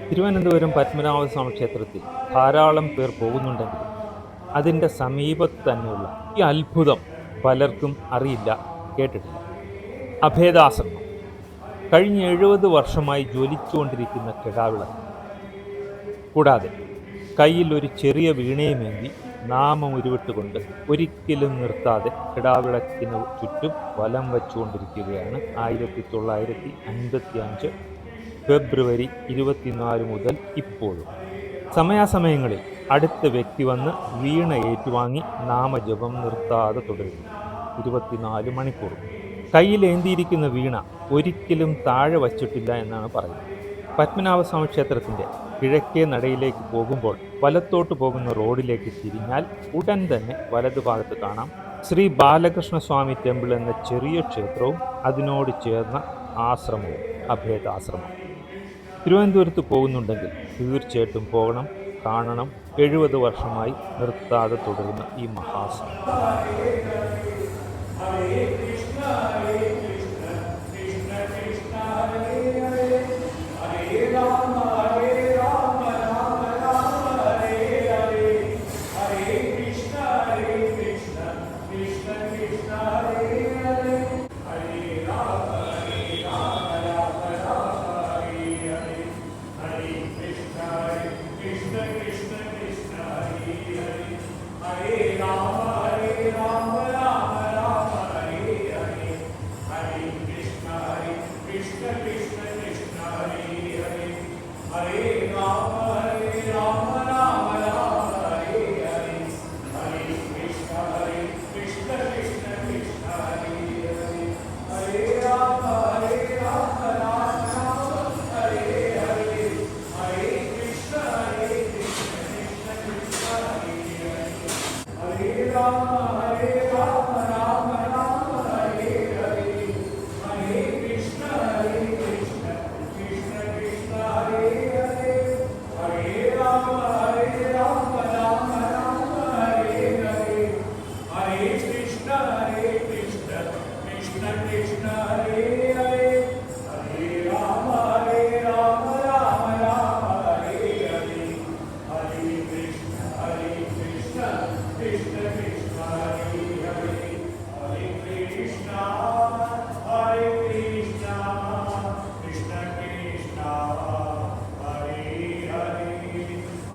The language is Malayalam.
തിരുവനന്തപുരം പത്മനാഭസ്വാമി ക്ഷേത്രത്തിൽ ധാരാളം പേർ പോകുന്നുണ്ടെങ്കിലും അതിൻ്റെ സമീപത്ത് തന്നെയുള്ള ഈ അത്ഭുതം പലർക്കും അറിയില്ല, കേട്ടിട്ടില്ല. അഭേദാശ്രമം കഴിഞ്ഞ 70 വർഷമായി ജ്വലിച്ചുകൊണ്ടിരിക്കുന്ന കിടാവിളക്ക്. കൂടാതെ കയ്യിൽ ഒരു ചെറിയ വീണയുമേന്തി നാമം ഉരുവിട്ടുകൊണ്ട് ഒരിക്കലും നിർത്താതെ കിടാവിളക്കിന് ചുറ്റും വലം വച്ചുകൊണ്ടിരിക്കുകയാണ് 1955 ഫെബ്രുവരി 24 മുതൽ ഇപ്പോഴും. സമയാസമയങ്ങളിൽ അടുത്ത വ്യക്തി വന്ന് വീണ ഏറ്റുവാങ്ങി നാമജപം നിർത്താതെ തുടരുന്നു 24 മണിക്കൂർ. കയ്യിലേന്തിയിരിക്കുന്ന വീണ ഒരിക്കലും താഴെ വച്ചിട്ടില്ല എന്നാണ് പറയുന്നത്. പത്മനാഭസ്വാമി ക്ഷേത്രത്തിൻ്റെ കിഴക്കേ നടയിലേക്ക് പോകുമ്പോൾ വലത്തോട്ട് പോകുന്ന റോഡിലേക്ക് തിരിഞ്ഞാൽ ഉടൻ തന്നെ വലതുഭാഗത്ത് കാണാം ശ്രീ ബാലകൃഷ്ണസ്വാമി ടെമ്പിൾ എന്ന ചെറിയ ക്ഷേത്രവും അതിനോട് ചേർന്ന ആശ്രമവും, അഭേദാശ്രമം. തിരുവനന്തപുരത്ത് പോകുന്നുണ്ടെങ്കിൽ തീർച്ചയായിട്ടും പോകണം, കാണണം. 70 വർഷമായി നിർത്താതെ തുടരുന്ന ഈ മഹാശ്രമം. Krishna Krishna Hare